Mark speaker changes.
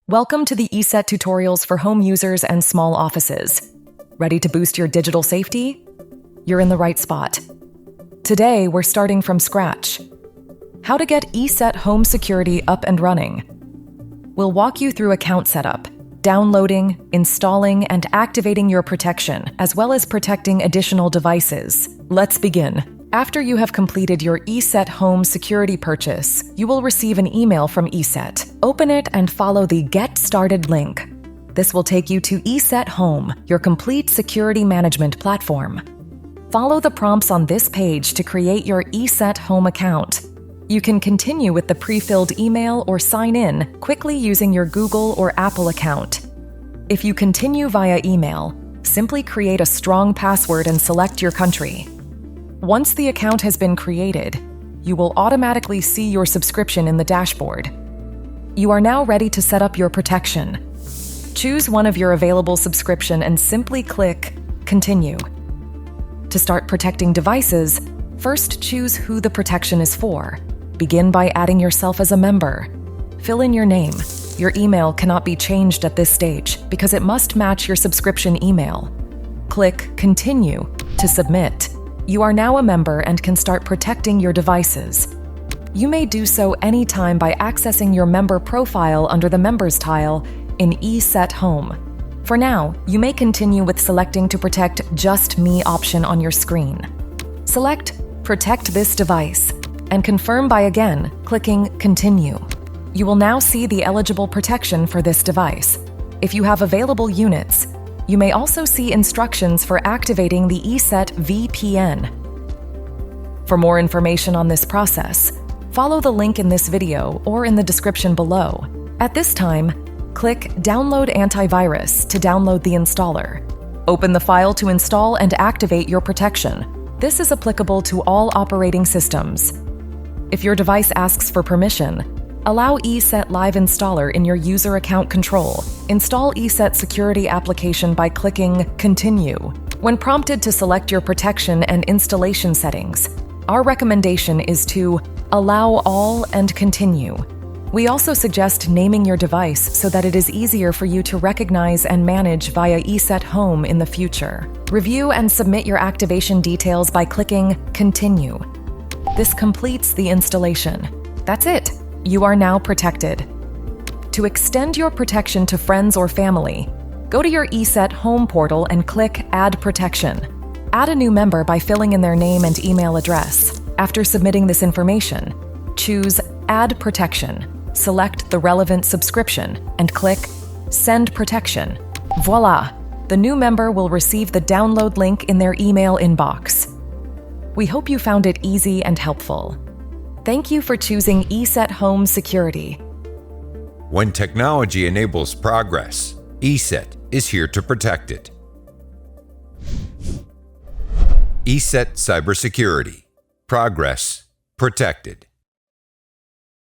Speaker 1: Welcome to the ESET tutorials for home users and small offices. Ready to boost your digital safety? You're in the right spot. Today, we're starting from scratch. How to get ESET Home Security up and running. We'll walk you through account setup, downloading, installing, and activating your protection, as well as protecting additional devices. Let's begin. After you have completed your ESET Home Security purchase, you will receive an email from ESET. Open it and follow the Get Started link. This will take you to ESET Home, your complete security management platform. Follow the prompts on this page to create your ESET Home account. You can continue with the pre-filled email or sign in quickly using your Google or Apple account. If you continue via email, simply create a strong password and select your country. Once the account has been created, you will automatically see your subscription in the dashboard. You are now ready to set up your protection. Choose one of your available subscription and simply click Continue. To start protecting devices, first choose who the protection is for. Begin by adding yourself as a member. Fill in your name. Your email cannot be changed at this stage because it must match your subscription email. Click Continue to submit. You are now a member and can start protecting your devices. You may do so anytime by accessing your member profile under the Members tile in ESET Home. For now, you may continue with selecting to protect Just Me option on your screen. Select Protect this device and confirm by again clicking Continue. You will now see the eligible protection for this device. If you have available units, you may also see instructions for activating the ESET VPN. For more information on this process, follow the link in this video or in the description below. At this time, click Download Antivirus to download the installer. Open the file to install and activate your protection. This is applicable to all operating systems. If your device asks for permission, allow ESET Live Installer in your user account control. Install ESET Security application by clicking Continue. When prompted to select your protection and installation settings, our recommendation is to allow all and continue. We also suggest naming your device so that it is easier for you to recognize and manage via ESET Home in the future. Review and submit your activation details by clicking Continue. This completes the installation. That's it. You are now protected. To extend your protection to friends or family, go to your ESET Home portal and click Add Protection. Add a new member by filling in their name and email address. After submitting this information, choose Add Protection, select the relevant subscription, and click Send Protection. Voila! The new member will receive the download link in their email inbox. We hope you found it easy and helpful. Thank you for choosing ESET Home Security.
Speaker 2: When technology enables progress, ESET is here to protect it. ESET Cybersecurity. Progress protected.